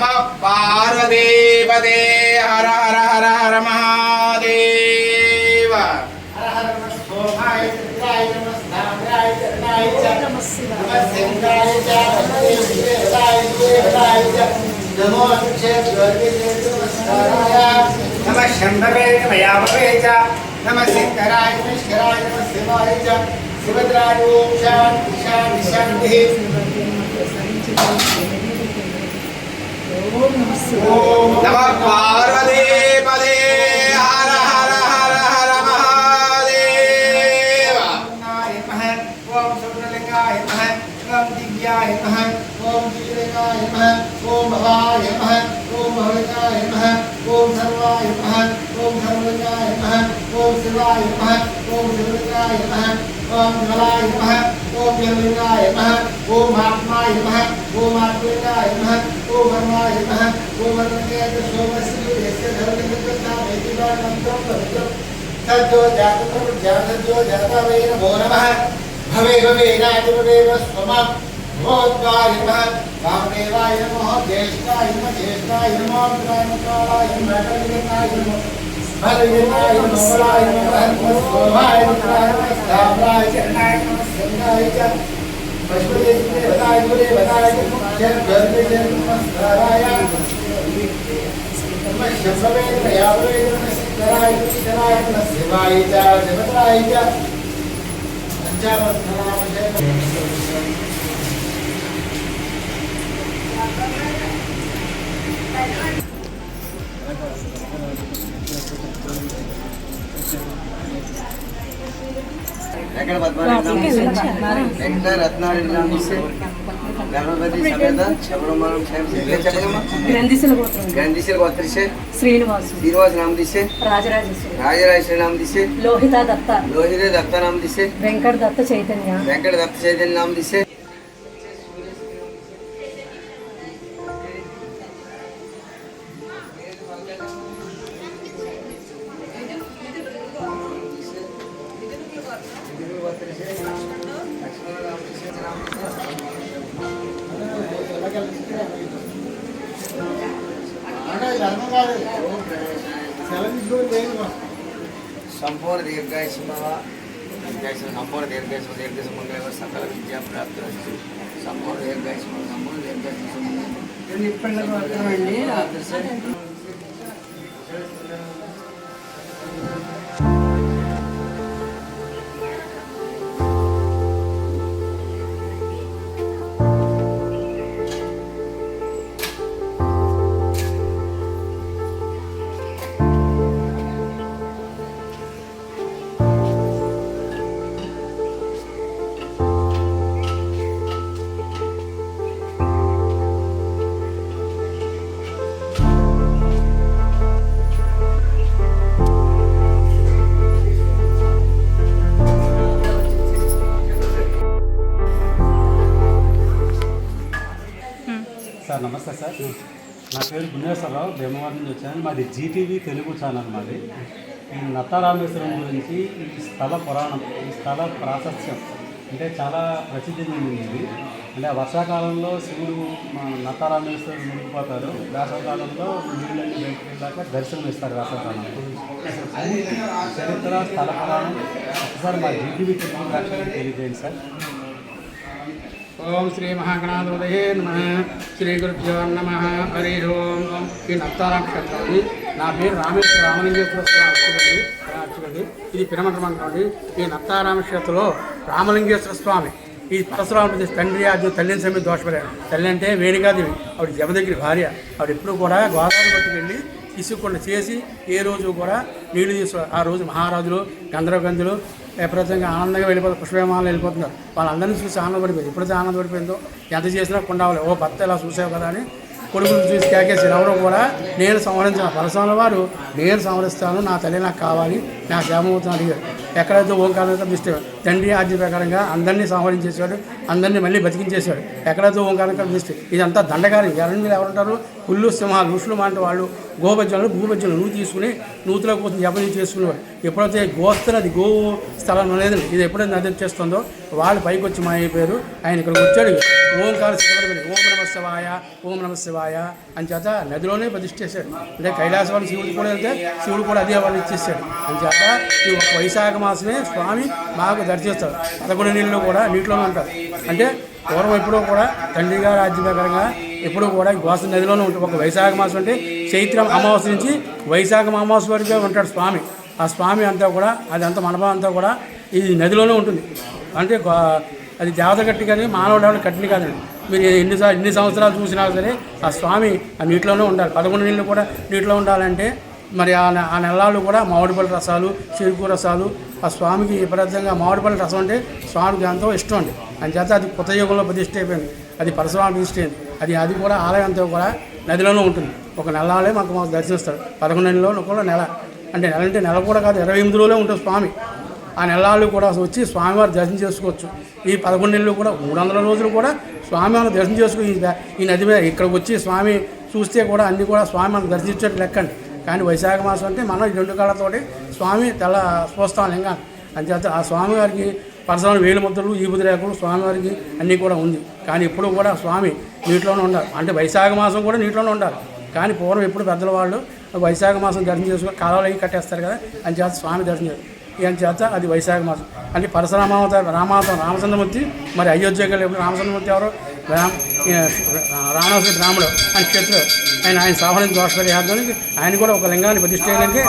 नमः पार्वतीपते हर हर हर हर महादेव हर हर नमः सोमाय त्रिपुराय नमः धामराय चरणाय च नमः सिंहाय च नमो नमः शंभवे नमः यामवे च नमः सिद्धराय नमः शिखराय नमः शिवाय च शिवद्राय ओम शांति शांति शांति नमः पार्वतीपते हर हर हर हर महादेव ओम सुब्रलिंगाय नमः ओम दिव्याय नमः ओम दिव्यलिंगाय नमः ओम भवाय नमः ओम भवलिंगाय नमः ओम सर्वाय नमः ओम सर्वलिंगाय नमः ओम शिवाय नमः ओम शिवलिंगाय नमः ओम नलाय नमः ओम जललिंगाय नमः ओम आत्माय नमः ओम आत्मलिंगाय नमः ओम वर्माय नमः ओम वर्मकेय सोमश्री यस्य धर्मलिंगकथा वेदिवान मंत्रं पवित्रं सद्यो जातो जाता वै नमो नमः भवे भवे राजभवे स्वमं भवद्वाय नमः वामदेवाय नमः ज्येष्ठाय नमः ज्येष्ठाय नमः कालाय नमः कलिकाय नमः भद्रकाय नमः बलाय नमः सोमाय नमः धामराय चरणाय नमः सिंहाय च पशुपते बताय गुरे बताय जन गर्भे जन नमस्काराय नमः शंभवे नमः याववे नमः सिद्धराय सिद्धराय नमः शिवाय च जगत्राय च ग्रंथिशील गोत्र से श्रीनिवास नाम दिसे राजराजेश्वरी नाम दिसे लोहिता दत्ता नाम दिसे वेंकट दत्त चैतन्य नाम दिसे संपूर्ण दीर्घायुष्मा संपूर्ण दीर्घायुष्मा सकल विद्या प्राप्त संपूर्ण दीर्घायुष्मा संपूर्ण दीर्घायुष्मा సార్ నమస్తే సార్, నా పేరు గుణేశ్వరరావు, భీమవరం నుంచి వచ్చాను. మాది జీటీవీ తెలుగు ఛానల్. మాది ఈ నత్తారామేశ్వరం గురించి ఈ స్థల పురాణం, ఈ స్థల ప్రాశస్త్యం అంటే చాలా ప్రసిద్ధి చెందింది. అంటే వర్షాకాలంలో శివుడు నత్తారామేశ్వరుడు మునిగిపోతారు, వేసవకాలంలో నీళ్ళని బయటకు వెళ్ళాక దర్శనం ఇస్తారు. వేసవకాలంలో చరిత్ర స్థల పురాణం ఒకసారి మా జీటీవీ తెలుగు ప్రేక్షకులకు తెలియజేయండి సార్. ओम श्री महागणाधिपतये नमः श्री गुरुभ्यो नमः हरि ओम ఈ నత్తారామ క్షేత్రాన్ని నా పేరు రామలింగేశ్వర స్వామి అర్చకుడు. ఇది పిరమండలం అండి. ఈ నత్తారామ క్షేత్రంలో రామలింగేశ్వర స్వామి ఈ పరశురాముడి తండ్రి అది తల్లిని సమీ దోషపడారు. తల్లి అంటే వేణుగాదేవి, ఆవిడ జమదగ్గిరి భార్య. ఆవిడ ఎప్పుడు కూడా గోదావరి పట్టుకెళ్ళి తీసుకుండా చేసి ఏ రోజు కూడా నీళ్లు తీసుకోవాలి. ఆ రోజు మహారాజులు గంధర్వగంధులు విపరీతంగా ఆనందంగా వెళ్ళిపోతారు, పుష్పవిమానాలు వెళ్ళిపోతున్నారు. వాళ్ళందరినీ చూసి ఆనందపడిపోయింది. ఎప్పుడైతే ఆనందపడిపోయిందో ఎంత చేసినా కొండవాలి. ఓ భర్త ఇలా చూసావు కదా అని కొడుకులు చూసి కేకేసి ఎవరో కూడా నేను సంహరించాను. పరశురాముల వారు నేను సంహరిస్తాను, నా తల్లి నాకు కావాలి, నా క్షేమవుతాను అడిగారు. ఎక్కడైతే ఓంకారం దృష్టి తండ్రి ఆజ్ఞ ప్రకారంగా అందరినీ సంహరించేశాడు, అందరినీ మళ్ళీ బతికించేశాడు. ఎక్కడైతే ఓంకారం దృష్టి ఇదంతా దండగారి ఎవరి మీద ఎవరుంటారు? పుల్లు సింహాలు ఋషులు అంటే వాళ్ళు గోభజ్జలు భూభజ్జలు నువ్వు తీసుకుని నూతిలో కోసం జపం చేసుకునేవాడు. ఎప్పుడైతే గోస్తున్నది గోవు స్థలం అనేది ఇది ఎప్పుడైతే నది చేస్తుందో వాళ్ళు పైకి వచ్చి మాయైపోయారు. ఆయన ఇక్కడికి వచ్చాడు. ఓంకార ఓం నమ శివాయ ఓం నమ శివాయ అని చేత నదిలోనే ప్రతిష్ఠ చేశాడు. అంటే కైలాసం వాళ్ళు శివుడు కూడా వెళ్తే శివుడు కూడా అదే వాళ్ళు ఇచ్చేసాడు. అని చేత ఈ ఒక వైశాఖ మాసమే స్వామి మాకు దర్శిస్తాడు. 11 నీళ్ళు కూడా నీటిలోనే ఉంటారు. అంటే పూర్వం ఎప్పుడూ కూడా తండ్రి గారి రాజ్యప్రకారంగా ఎప్పుడూ కూడా గోస నదిలోనే ఉంటుంది. ఒక వైశాఖ మాసం అంటే చైత్రం అమావాస్య నుంచి వైశాఖ అమావాస్య వరకే ఉంటాడు స్వామి. ఆ స్వామి అంతా కూడా అదంతా మండపం అంతా కూడా ఈ నదిలోనే ఉంటుంది. అంటే అది దేవత కట్టి కానీ మానవుడు కట్టిన కాదండి. మీరు ఎన్ని సంవత్సరాలు చూసినా సరే ఆ స్వామి ఆ నీటిలోనే ఉండాలి. 11 నీళ్ళు కూడా నీటిలో ఉండాలంటే మరి ఆ నెలలు కూడా మామిడిపల్లి రసాలు చెరుకు రసాలు ఆ స్వామికి విపరీతంగా మామిడిపల్లి రసం అంటే స్వామికి ఎంతో ఇష్టం అండి. అంచేత అది కొత్త యుగంలో ప్రతిష్ఠ అయిపోయింది. అది పరశురామ ప్రతిష్ఠ అయింది. అది కూడా ఆలయం అంతా కూడా నదిలోనే ఉంటుంది. ఒక నెలలే మాకు దర్శిస్తాడు. 11 నెలల్లో కూడా నెల అంటే నెల కూడా కాదు 28 రోజులే ఉంటుంది స్వామి. ఆ నెలలు కూడా వచ్చి స్వామివారి దర్శనం చేసుకోవచ్చు. ఈ 11 నెలలు కూడా 300 రోజులు కూడా స్వామివారిని దర్శనం చేసుకుని ఈ నది మీద ఇక్కడికి వచ్చి స్వామి చూస్తే కూడా అన్నీ కూడా స్వామి మనకు దర్శించేట్టు లెక్కండి. కానీ వైశాఖ మాసం అంటే మనం 2 కాళ్ళతోటి స్వామి చూస్తాం లింగాన్ని. అంచేత ఆ స్వామివారికి పరసరాలు వేలు ముద్రలు ఈబుది రేఖలు స్వామివారికి అన్నీ కూడా ఉంది. కానీ ఇప్పుడు కూడా స్వామి నీటిలోనే ఉండాలి. అంటే వైశాఖ మాసం కూడా నీటిలోనే ఉండాలి. కానీ పూర్వం ఎప్పుడు పెద్దల వాళ్ళు వైశాఖ మాసం దర్శనం చేసుకుని కాలువలు అవి కట్టేస్తారు కదా. అంచేత స్వామి దర్శనం చేస్తారు. అని చేత అది వైశాఖ మాసం. అంటే పరశురామావతారం రామచంద్రమూర్తి మరి అయోధ్యకి ఎప్పుడు రామచంద్రమూర్తి ఎవరు రావణాసు బ్రాహ్మడు అని క్షేత్రుడు ఆయన సంహరించి దోషపడి యాదానికి ఆయన కూడా ఒక లింగాన్ని ప్రతిష్ఠ చేయడానికి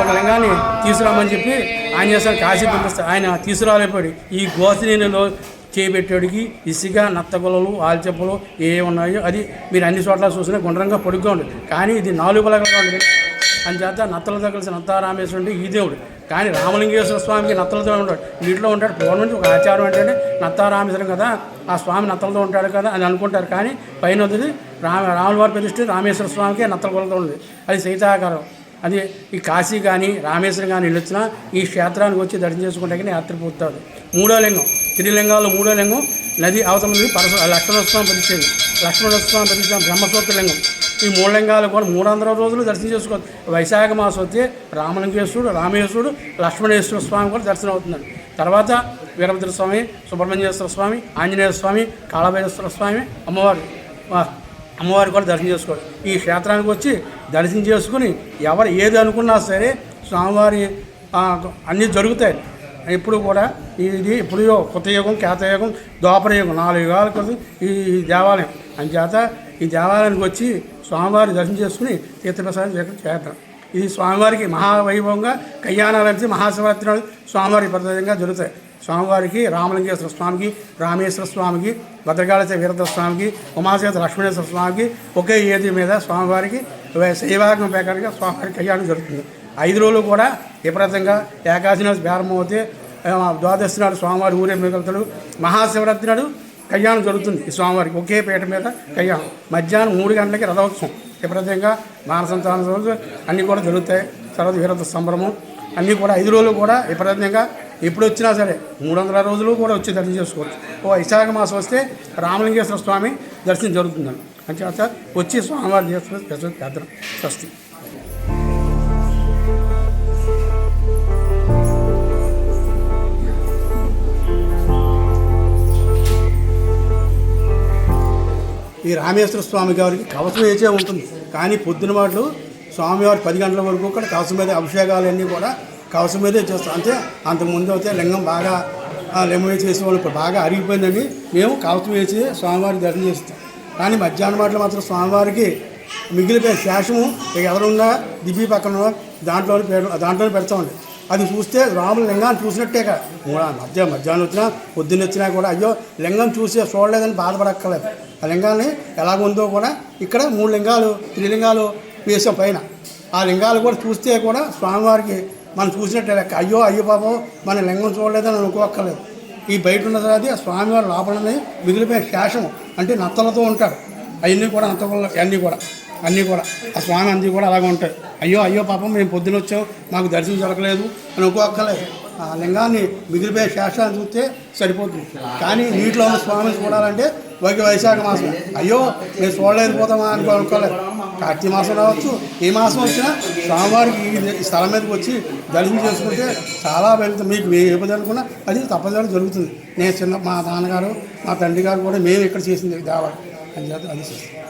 ఒక లింగాన్ని తీసుకురామని చెప్పి ఆయన చేస్తాను కాశీ పంపిస్తారు. ఆయన తీసుకురాలేపోయాడు. ఈ గోసినీలో చేపెట్టేడికి ఇసుక నత్తగొలలు ఆల్చెప్పలు ఏ ఉన్నాయో అది మీరు అన్ని చోట్ల చూసినా గుండ్రంగా పొడుగ్గా ఉంటుంది. కానీ ఇది 4 పలకలుగా ఉంటుంది. అంచేత నత్తలతో కలిసి నత్తారామేశ్వరుడు ఈ దేవుడు. కానీ రామలింగేశ్వర స్వామికి నత్తలతో ఉంటాడు, నీటిలో ఉంటాడు. పూర్వం నుంచి ఒక ఆచారం ఏంటంటే నత్తారామేశ్వరం కదా ఆ స్వామి నత్తలతో ఉంటాడు కదా అని అనుకుంటారు. కానీ పైన వదిలి రాములవారి ప్రతిష్ఠ రామేశ్వర స్వామికి నత్తల కొలతో ఉంది. అది శైతాకారం. అది ఈ కాశీ కానీ రామేశ్వరం కానీ వెళ్ళొచ్చినా ఈ క్షేత్రానికి వచ్చి దర్శనం చేసుకుంటే కానీ యాత్ర పూర్తవుతుంది. 3వ లింగం త్రిలింగాల్లో 3వ లింగం నది అవతల నుండి లక్ష్మణోత్సవం ప్రతిష్ఠింది. లక్ష్మణోత్సవం ప్రతిష్ఠ బ్రహ్మసూత్ర లింగం. ఈ 3 లింగాలు కూడా 300 రోజులు దర్శనం చేసుకోవచ్చు. వైశాఖ మాసం వస్తే రామలింగేశ్వరుడు రామేశ్వరుడు లక్ష్మణేశ్వర స్వామి కూడా దర్శనం అవుతుందండి. తర్వాత వీరభద్ర స్వామి సుబ్రహ్మణ్యేశ్వర స్వామి ఆంజనేయ స్వామి కాళభైరేశ్వర స్వామి అమ్మవారు కూడా దర్శనం చేసుకోవాలి. ఈ క్షేత్రానికి వచ్చి దర్శనం చేసుకుని ఎవరు ఏది అనుకున్నా సరే స్వామివారి అన్నీ జరుగుతాయి. ఇప్పుడు కూడా ఇది ఇప్పుడు కొత్త యుగం కేతయుగం ద్వాపర యుగం 4 యుగాల కోసం ఈ దేవాలయం. అంచేత ఈ దేవాలయానికి వచ్చి స్వామివారి దర్శనం చేసుకుని తీర్థప్రసాదం చేద్దాం. ఇది స్వామివారికి మహావైభవంగా కళ్యాణాలు మహాశివరాత్రి నాడు స్వామివారికి ప్రత్యేకంగా జరుగుతాయి. స్వామివారికి రామలింగేశ్వర స్వామికి రామేశ్వర స్వామికి భద్రకాళేశ్వర వీరభద్ర స్వామికి ఉమాసేత లక్ష్మణేశ్వర స్వామికి ఒకే ఏది మీద స్వామివారికి శైవాగం ప్రకారంగా స్వామివారికి కళ్యాణం జరుగుతుంది. 5 రోజులు కూడా విపరీతంగా ఏకాదశి నాడు ప్రారంభమవుతే ద్వాదశి నాడు స్వామివారి ఊరే మిగులుతాడు. మహాశివరాత్రి నాడు కళ్యాణం జరుగుతుంది. ఈ స్వామివారికి ఒకే పీట మీద కళ్యాణం. మధ్యాహ్నం 3 గంటలకి రథోత్సవం విపరీతంగా మానసంతాన రోజులు అన్నీ కూడా జరుగుతాయి. తర్వాత వీరభద్ర సంబరము అన్నీ కూడా 5 రోజులు కూడా విపరీతంగా ఎప్పుడు వచ్చినా సరే 300 రోజులు కూడా వచ్చి దర్శనం చేసుకోవచ్చు. వైశాఖ మాసం వస్తే రామలింగేశ్వర స్వామి దర్శనం జరుగుతుందండి. అంటే వచ్చి స్వామివారి చేద్దాం. స్వస్తి. ఈ రామేశ్వర స్వామి గారికి కవచం వేసే ఉంటుంది. కానీ పొద్దున మాటలు స్వామివారి 10 గంటల వరకు కూడా కవచం మీద అభిషేకాలన్నీ కూడా కవచం మీదే చేస్తాం. అంటే అంతకుముందు అయితే లింగం బాగా లింగం వేసి వేసేవాళ్ళు ఇప్పుడు బాగా అరిగిపోయిందని మేము కవచం వేసి స్వామివారికి దర్శనం చేస్తాం. కానీ మధ్యాహ్నం మాటలు మాత్రం స్వామివారికి మిగిలిపోయిన శేషము ఎవరున్నా దిబ్బి పక్కన దాంట్లోనే పెడతామండి. అది చూస్తే రాముల లింగాన్ని చూసినట్టే కదా. మధ్యాహ్నం వచ్చినా పొద్దున్న వచ్చినా కూడా అయ్యో లింగం చూడలేదని బాధపడక్కర్లేదు. ఆ లింగాన్ని ఎలాగుందో కూడా ఇక్కడ 3 లింగాలు త్రిలింగాలు వేసాం పైన. ఆ లింగాలు కూడా చూస్తే కూడా స్వామివారికి మనం చూసినట్టే లెక్క. అయ్యో పాపం మన లింగం చూడలేదని అనుకోక్కర్లేదు. ఈ బయట ఉన్నది అది స్వామివారి లోపలనే మిగిలిపోయిన శేషము అంటే నత్తలతో ఉంటారు. అవన్నీ కూడా నత్తలు అన్నీ కూడా అన్నీ కూడా ఆ స్వామి అన్నీ కూడా అలాగే ఉంటాయి. అయ్యో అయ్యో పాపం మేము పొద్దున వచ్చాం మాకు దర్శనం దొరకలేదు అని ఒక్కొక్కలేదు. ఆ లింగాన్ని మిగిలిపోయే శేషాన్ని చూస్తే సరిపోతుంది. కానీ నీటిలో ఉన్న స్వామిని చూడాలంటే వైశాఖ మాసం అయ్యో మేము చూడలేదు పోతామా అనుకోలేదు. కార్తీక మాసం రావచ్చు, ఏ మాసం వచ్చినా స్వామివారికి ఈ స్థలం మీదకి వచ్చి దర్శనం చేసుకుంటే చాలా వెళ్తుంది. మీకు ఏ ఇబ్బంది అనుకున్నా అది తప్పనిసరిగా జరుగుతుంది. నేను మా నాన్నగారు మా తండ్రి గారు కూడా మేము ఇక్కడ చేసింది దేవాలయం అది చేస్తాం.